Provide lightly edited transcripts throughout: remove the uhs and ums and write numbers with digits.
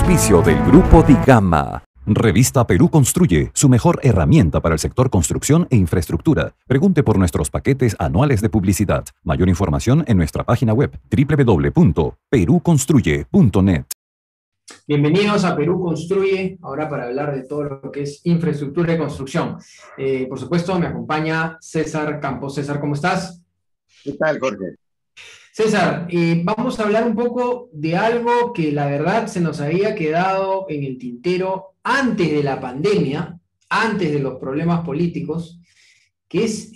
auspicio del Grupo Digama. Revista Perú Construye, su mejor herramienta para el sector construcción e infraestructura. Pregunte por nuestros paquetes anuales de publicidad. Mayor información en nuestra página web www.peruconstruye.net. Bienvenidos a Perú Construye, ahora para hablar de todo lo que es infraestructura y construcción. Por supuesto, me acompaña César Campos. César, ¿cómo estás? ¿Qué tal, Jorge? César, vamos a hablar un poco de algo que la verdad se nos había quedado en el tintero antes de la pandemia, antes de los problemas políticos, que es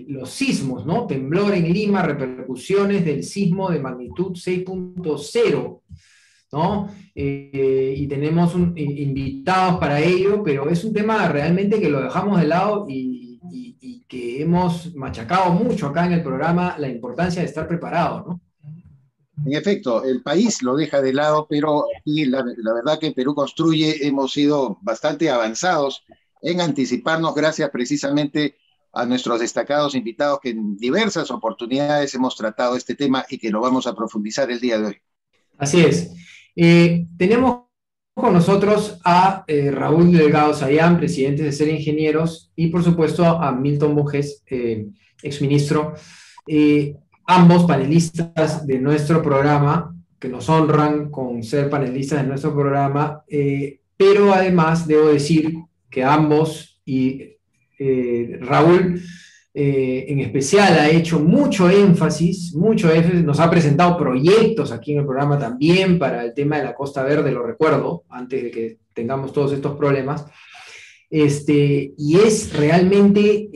los sismos, ¿no? Temblor en Lima, repercusiones del sismo de magnitud 6.0, ¿no? Y tenemos invitados para ello, pero es un tema realmente que lo dejamos de lado y que hemos machacado mucho acá en el programa, la importancia de estar preparado, ¿no? En efecto, el país lo deja de lado, pero aquí la verdad que en Perú Construye hemos sido bastante avanzados en anticiparnos gracias precisamente a nuestros destacados invitados que en diversas oportunidades hemos tratado este tema y que lo vamos a profundizar el día de hoy. Así es. Tenemos con nosotros a Raúl Delgado Sayán, presidente de Ser Ingenieros, y por supuesto a Milton Bujes, exministro, ambos panelistas de nuestro programa, que nos honran con ser panelistas de nuestro programa, pero además debo decir que ambos, y Raúl en especial ha hecho mucho énfasis, nos ha presentado proyectos aquí en el programa también para el tema de la Costa Verde, lo recuerdo, antes de que tengamos todos estos problemas, y es realmente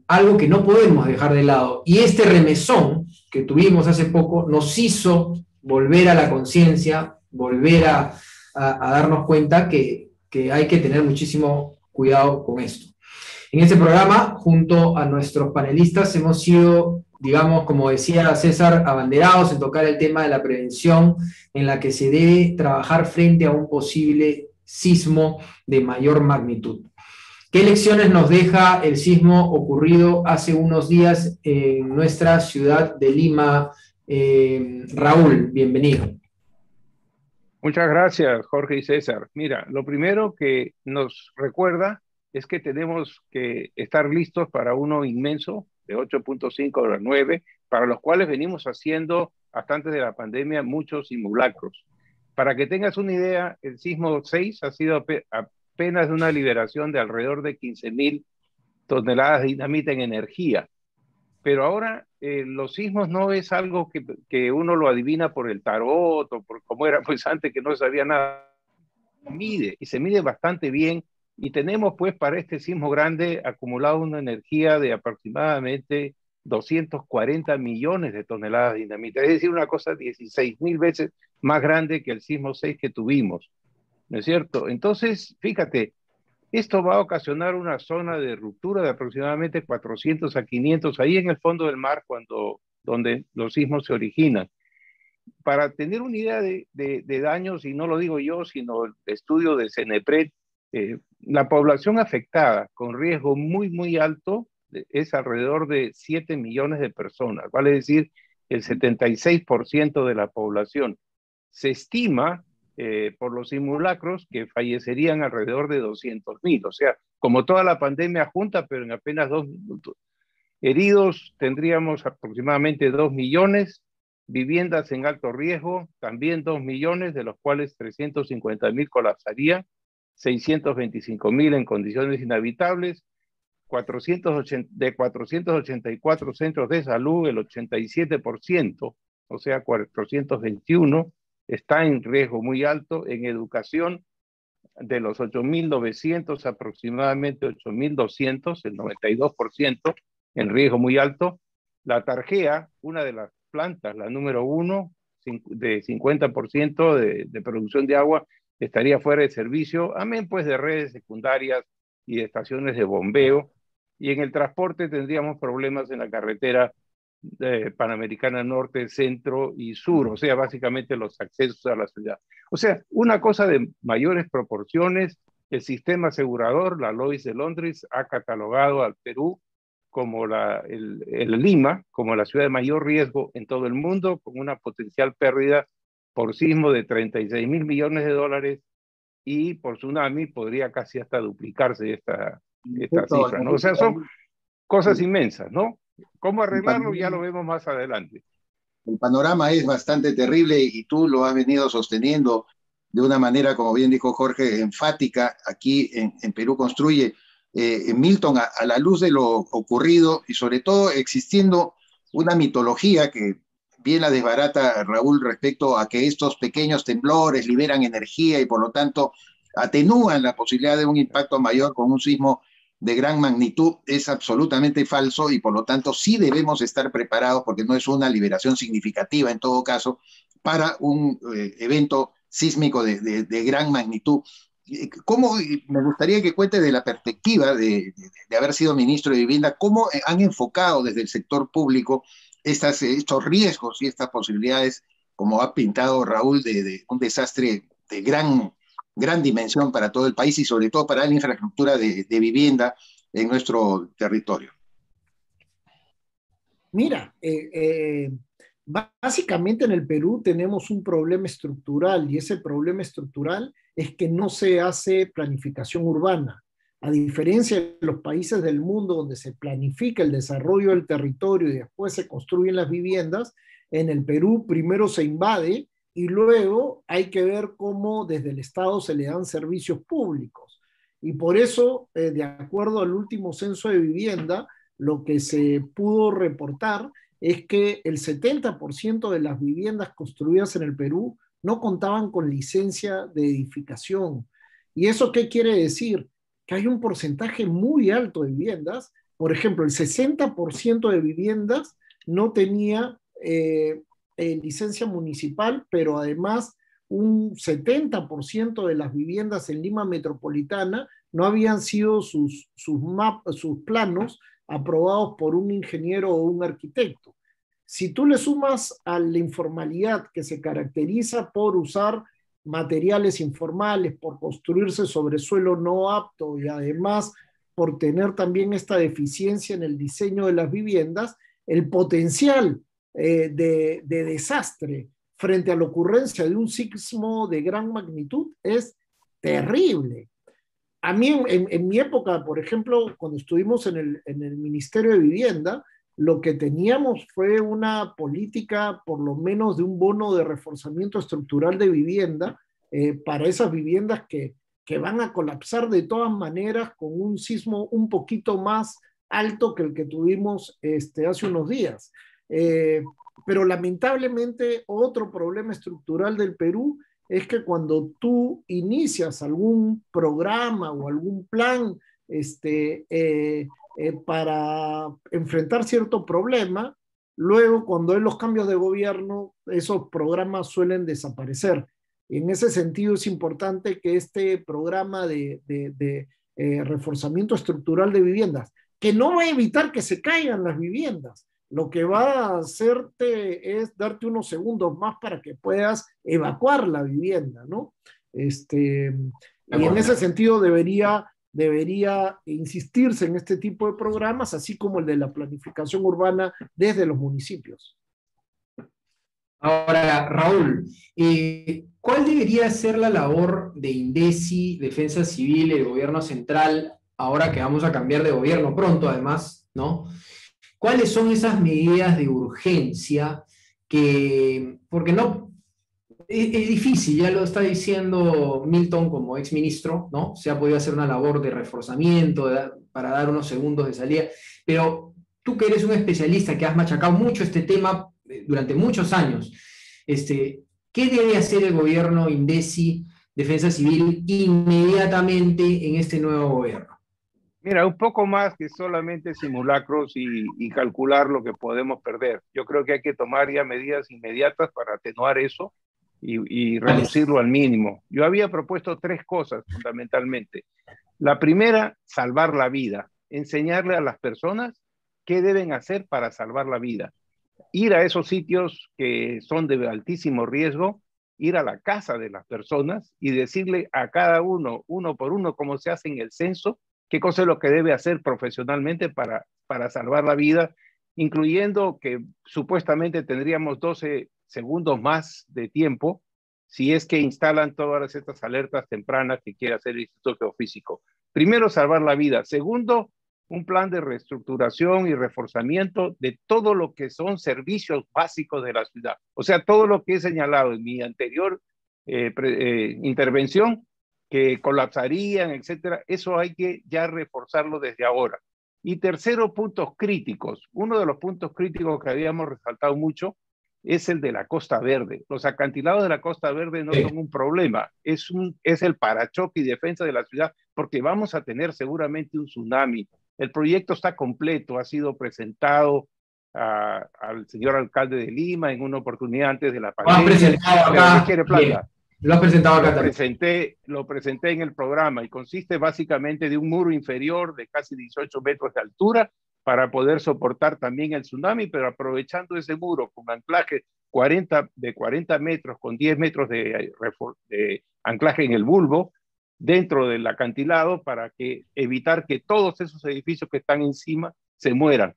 algo que no podemos dejar de lado. Y este remesón que tuvimos hace poco nos hizo volver a la conciencia, volver a darnos cuenta que hay que tener muchísimo cuidado con esto. En este programa, junto a nuestros panelistas, hemos sido, digamos, como decía César, abanderados en tocar el tema de la prevención, en la que se debe trabajar frente a un posible sismo de mayor magnitud. ¿Qué lecciones nos deja el sismo ocurrido hace unos días en nuestra ciudad de Lima? Raúl, bienvenido. Muchas gracias, Jorge y César. Mira, lo primero que nos recuerda es que tenemos que estar listos para uno inmenso de 8.5 a 9, para los cuales venimos haciendo, hasta antes de la pandemia, muchos simulacros. Para que tengas una idea, el sismo 6 ha sido apenas una liberación de alrededor de 15.000 toneladas de dinamita en energía. Pero ahora los sismos no es algo que uno lo adivina por el tarot o por cómo era pues antes que no sabía nada. Se mide bastante bien. Y tenemos pues para este sismo grande acumulado una energía de aproximadamente 240 millones de toneladas de dinamita. Es decir, una cosa 16.000 veces más grande que el sismo 6 que tuvimos. ¿No es cierto? Entonces, fíjate, esto va a ocasionar una zona de ruptura de aproximadamente 400 a 500 ahí en el fondo del mar donde los sismos se originan. Para tener una idea de daños, y no lo digo yo, sino el estudio de CENEPRED, la población afectada con riesgo muy, muy alto es alrededor de 7 millones de personas, vale decir el 76% de la población. Se estima por los simulacros que fallecerían alrededor de 200.000, o sea, como toda la pandemia junta, pero en apenas 2 minutos. Heridos tendríamos aproximadamente 2 millones, viviendas en alto riesgo, también 2 millones, de los cuales 350.000 colapsarían, 625.000 en condiciones inhabitables, de 484 centros de salud, el 87%, o sea, 421, está en riesgo muy alto. En educación, de los 8.900, aproximadamente 8.200, el 92%, en riesgo muy alto. La Tarjea, una de las plantas, la número 1, de 50% de producción de agua, estaría fuera de servicio, amén pues de redes secundarias y de estaciones de bombeo. Y en el transporte tendríamos problemas en la carretera Panamericana Norte, Centro y Sur, o sea, básicamente los accesos a la ciudad. O sea, una cosa de mayores proporciones. El sistema asegurador, la Lloyd's de Londres, ha catalogado al Perú como el Lima, como la ciudad de mayor riesgo en todo el mundo, con una potencial pérdida por sismo de 36.000 millones de dólares y por tsunami podría casi hasta duplicarse esta cifra, ¿no? O sea, son cosas inmensas, ¿no? ¿Cómo arreglarlo? Ya lo vemos más adelante. El panorama es bastante terrible y tú lo has venido sosteniendo de una manera, como bien dijo Jorge, enfática aquí en Perú Construye. Milton, a la luz de lo ocurrido y sobre todo existiendo una mitología que bien la desbarata Raúl respecto a que estos pequeños temblores liberan energía y por lo tanto atenúan la posibilidad de un impacto mayor con un sismo de gran magnitud, es absolutamente falso y por lo tanto sí debemos estar preparados porque no es una liberación significativa en todo caso para un evento sísmico de gran magnitud. ¿Cómo, me gustaría que cuente de la perspectiva de haber sido ministro de Vivienda, cómo han enfocado desde el sector público estos riesgos y estas posibilidades, como ha pintado Raúl, de un desastre de gran dimensión para todo el país y sobre todo para la infraestructura de vivienda en nuestro territorio? Mira, básicamente en el Perú tenemos un problema estructural y ese problema estructural es que no se hace planificación urbana. A diferencia de los países del mundo donde se planifica el desarrollo del territorio y después se construyen las viviendas, en el Perú primero se invade y luego hay que ver cómo desde el Estado se le dan servicios públicos. Y por eso, de acuerdo al último censo de vivienda, lo que se pudo reportar es que el 70% de las viviendas construidas en el Perú no contaban con licencia de edificación. ¿Y eso qué quiere decir? Que hay un porcentaje muy alto de viviendas, por ejemplo, el 60% de viviendas no tenía licencia municipal, pero además un 70% de las viviendas en Lima Metropolitana no habían sido sus planos aprobados por un ingeniero o un arquitecto. Si tú le sumas a la informalidad que se caracteriza por usar materiales informales, por construirse sobre suelo no apto y además por tener también esta deficiencia en el diseño de las viviendas, el potencial de desastre frente a la ocurrencia de un sismo de gran magnitud es terrible. A mí en mi época, por ejemplo, cuando estuvimos en el Ministerio de Vivienda, lo que teníamos fue una política, por lo menos, de un bono de reforzamiento estructural de vivienda para esas viviendas que van a colapsar de todas maneras con un sismo un poquito más alto que el que tuvimos hace unos días. Pero lamentablemente otro problema estructural del Perú es que cuando tú inicias algún programa o algún plan para enfrentar cierto problema, luego cuando hay los cambios de gobierno, esos programas suelen desaparecer. Y en ese sentido es importante que este programa de reforzamiento estructural de viviendas, que no va a evitar que se caigan las viviendas, lo que va a hacerte es darte unos segundos más para que puedas evacuar la vivienda, ¿no? Y en ese sentido debería insistirse en este tipo de programas, así como el de la planificación urbana desde los municipios. Ahora, Raúl, ¿cuál debería ser la labor de INDECI, Defensa Civil, el gobierno central, ahora que vamos a cambiar de gobierno pronto, además, ¿no? ¿Cuáles son esas medidas de urgencia porque no, es difícil, ya lo está diciendo Milton como exministro, ¿no? Se ha podido hacer una labor de reforzamiento para dar unos segundos de salida, pero tú que eres un especialista, que has machacado mucho este tema durante muchos años, ¿qué debe hacer el gobierno, INDECI, Defensa Civil, inmediatamente en este nuevo gobierno? Mira, un poco más que solamente simulacros y calcular lo que podemos perder. Yo creo que hay que tomar ya medidas inmediatas para atenuar eso y reducirlo al mínimo. Yo había propuesto 3 cosas fundamentalmente. La primera, salvar la vida. Enseñarle a las personas qué deben hacer para salvar la vida. Ir a esos sitios que son de altísimo riesgo, ir a la casa de las personas y decirle a cada uno por uno, como se hace en el censo, qué cosa es lo que debe hacer profesionalmente para salvar la vida, incluyendo que supuestamente tendríamos 12 segundos más de tiempo si es que instalan todas estas alertas tempranas que quiere hacer el Instituto Geofísico. Primero, salvar la vida. Segundo, un plan de reestructuración y reforzamiento de todo lo que son servicios básicos de la ciudad. O sea, todo lo que he señalado en mi anterior intervención, que colapsarían, etcétera, eso hay que ya reforzarlo desde ahora. Y tercero, puntos críticos. Uno de los puntos críticos que habíamos resaltado mucho es el de la Costa Verde. Los acantilados de la Costa Verde no son un problema, es el parachoque y defensa de la ciudad, porque vamos a tener seguramente un tsunami. El proyecto está completo, ha sido presentado al señor alcalde de Lima en una oportunidad antes de la pandemia. Lo has presentado acá. Quiere plata. Lo has presentado acá. Lo presenté en el programa y consiste básicamente de un muro inferior de casi 18 metros de altura para poder soportar también el tsunami, pero aprovechando ese muro con anclaje de 40 metros con 10 metros de anclaje en el bulbo dentro del acantilado para evitar que todos esos edificios que están encima se mueran,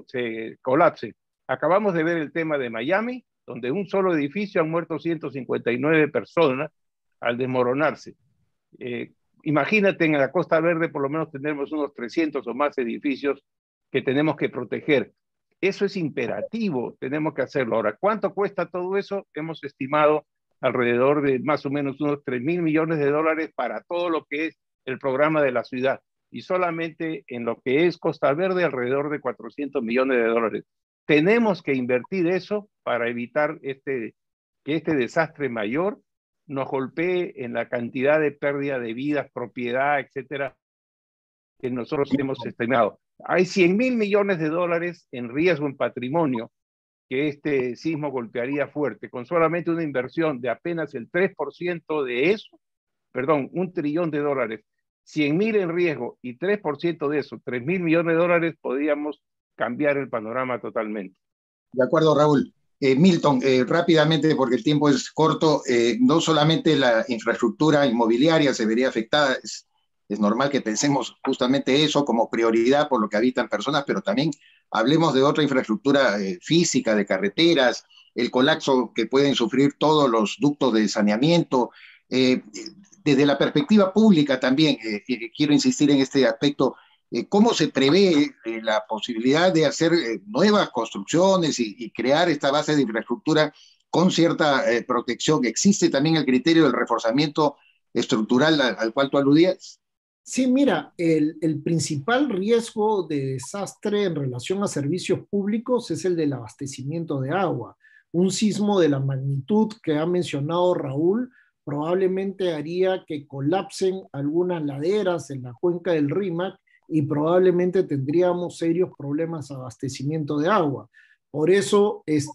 se colapsen. Acabamos de ver el tema de Miami, donde un solo edificio han muerto 159 personas al desmoronarse. Imagínate, en la Costa Verde por lo menos tenemos unos 300 o más edificios que tenemos que proteger. Eso es imperativo, tenemos que hacerlo. Ahora, ¿cuánto cuesta todo eso? Hemos estimado alrededor de más o menos unos 3.000 millones de dólares para todo lo que es el programa de la ciudad. Y solamente en lo que es Costa Verde, alrededor de 400 millones de dólares. Tenemos que invertir eso para evitar que este desastre mayor nos golpee en la cantidad de pérdida de vidas, propiedad, etcétera, que nosotros hemos estimado. Hay 100.000 millones de dólares en riesgo en patrimonio que este sismo golpearía fuerte, con solamente una inversión de apenas el 3% de eso, perdón, $1 trillón, 100.000 en riesgo y 3% de eso, 3.000 millones de dólares, podríamos cambiar el panorama totalmente. De acuerdo, Raúl. Milton, rápidamente, porque el tiempo es corto, no solamente la infraestructura inmobiliaria se vería afectada, es normal que pensemos justamente eso como prioridad por lo que habitan personas, pero también hablemos de otra infraestructura física, de carreteras, el colapso que pueden sufrir todos los ductos de saneamiento. Desde la perspectiva pública también, quiero insistir en este aspecto. ¿Cómo se prevé la posibilidad de hacer nuevas construcciones y crear esta base de infraestructura con cierta protección? ¿Existe también el criterio del reforzamiento estructural al cual tú aludías? Sí, mira, el principal riesgo de desastre en relación a servicios públicos es el del abastecimiento de agua. Un sismo de la magnitud que ha mencionado Raúl probablemente haría que colapsen algunas laderas en la cuenca del Rímac y probablemente tendríamos serios problemas de abastecimiento de agua. Por eso, en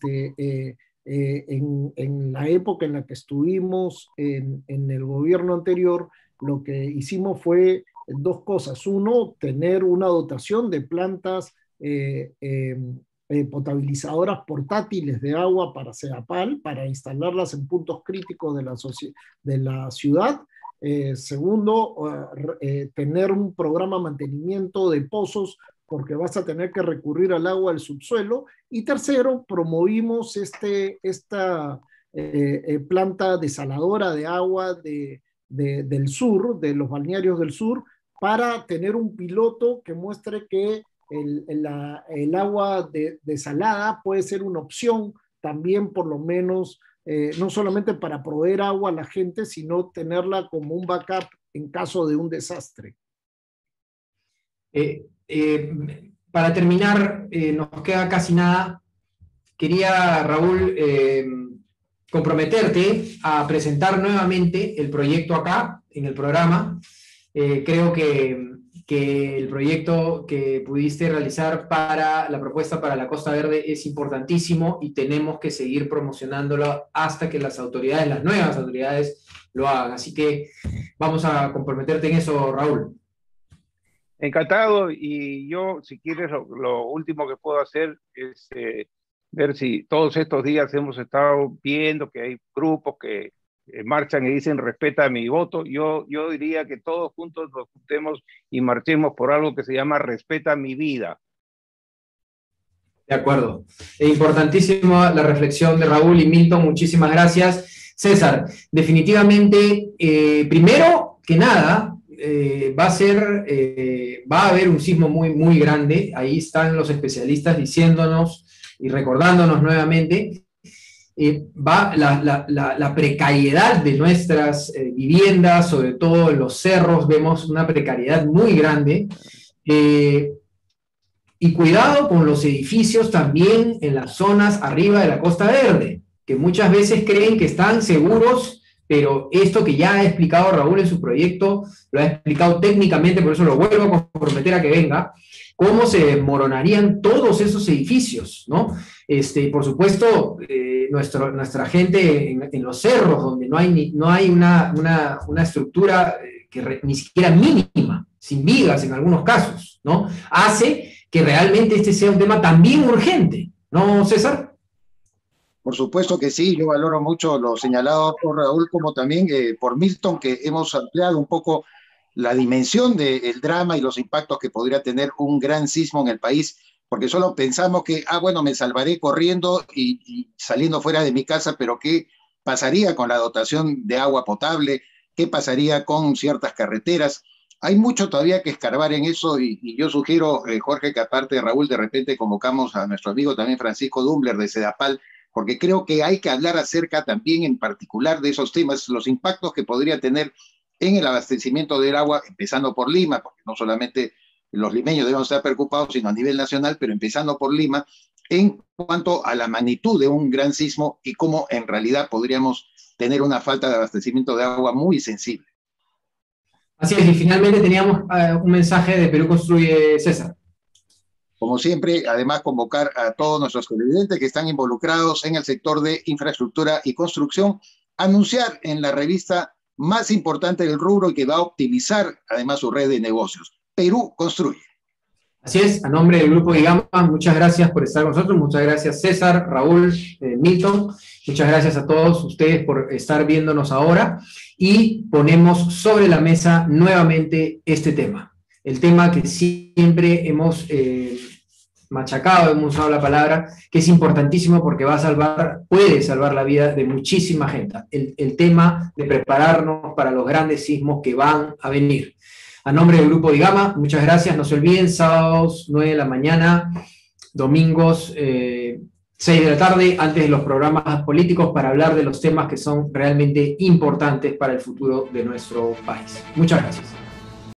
la época en la que estuvimos en el gobierno anterior, lo que hicimos fue dos cosas. Uno, tener una dotación de plantas potabilizadoras portátiles de agua para Sedapal, para instalarlas en puntos críticos de la ciudad. Segundo, tener un programa de mantenimiento de pozos porque vas a tener que recurrir al agua del subsuelo. Y tercero, promovimos esta planta desaladora de agua del sur, de los balnearios del sur, para tener un piloto que muestre que el agua desalada puede ser una opción también, por lo menos, no solamente para proveer agua a la gente, sino tenerla como un backup en caso de un desastre. Para terminar, nos queda casi nada. Quería, Raúl, comprometerte a presentar nuevamente el proyecto acá, en el programa. Creo que el proyecto que pudiste realizar para la propuesta para la Costa Verde es importantísimo y tenemos que seguir promocionándolo hasta que las nuevas autoridades lo hagan. Así que vamos a comprometerte en eso, Raúl. Encantado, y yo, si quieres, lo último que puedo hacer es ver si todos estos días hemos estado viendo que hay grupos que marchan y dicen respeta mi voto. Yo diría que todos juntos nos juntemos y marchemos por algo que se llama respeta mi vida. De acuerdo. Es importantísima la reflexión de Raúl y Milton, muchísimas gracias. César, definitivamente, primero que nada, va a haber un sismo muy, muy grande. Ahí están los especialistas diciéndonos y recordándonos nuevamente. La precariedad de nuestras viviendas, sobre todo en los cerros, vemos una precariedad muy grande. Y cuidado con los edificios también en las zonas arriba de la Costa Verde, que muchas veces creen que están seguros, pero esto que ya ha explicado Raúl en su proyecto, lo ha explicado técnicamente, por eso lo vuelvo a comprometer a que venga, cómo se desmoronarían todos esos edificios, ¿no? Por supuesto, nuestra gente en los cerros, donde no hay una estructura ni siquiera mínima, sin vigas en algunos casos, ¿no? Hace que realmente este sea un tema también urgente, ¿no, César? Por supuesto que sí, yo valoro mucho lo señalado por Raúl, como también por Milton, que hemos ampliado un poco la dimensión del drama y los impactos que podría tener un gran sismo en el país, porque solo pensamos que, bueno, me salvaré corriendo y saliendo fuera de mi casa, pero ¿qué pasaría con la dotación de agua potable? ¿Qué pasaría con ciertas carreteras? Hay mucho todavía que escarbar en eso y yo sugiero, Jorge, que aparte de Raúl, de repente convocamos a nuestro amigo también Francisco Dumbler de Sedapal, porque creo que hay que hablar acerca también en particular de esos temas, los impactos que podría tener en el abastecimiento del agua, empezando por Lima, porque no solamente los limeños debemos estar preocupados, sino a nivel nacional, pero empezando por Lima, en cuanto a la magnitud de un gran sismo y cómo en realidad podríamos tener una falta de abastecimiento de agua muy sensible. Así es, y finalmente teníamos un mensaje de Perú Construye, César. Como siempre, además convocar a todos nuestros televidentes que están involucrados en el sector de infraestructura y construcción, anunciar en la revista más importante del rubro y que va a optimizar además su red de negocios. Perú Construye. Así es, a nombre del Grupo IGAMA, muchas gracias por estar con nosotros, muchas gracias César, Raúl, Milton, muchas gracias a todos ustedes por estar viéndonos ahora y ponemos sobre la mesa nuevamente este tema, el tema que siempre hemos machacado, hemos usado la palabra, que es importantísimo porque puede salvar la vida de muchísima gente, el tema de prepararnos para los grandes sismos que van a venir. A nombre del Grupo IGAMA, muchas gracias. No se olviden, sábados 9 de la mañana, domingos 6 de la tarde, antes de los programas políticos, para hablar de los temas que son realmente importantes para el futuro de nuestro país. Muchas gracias.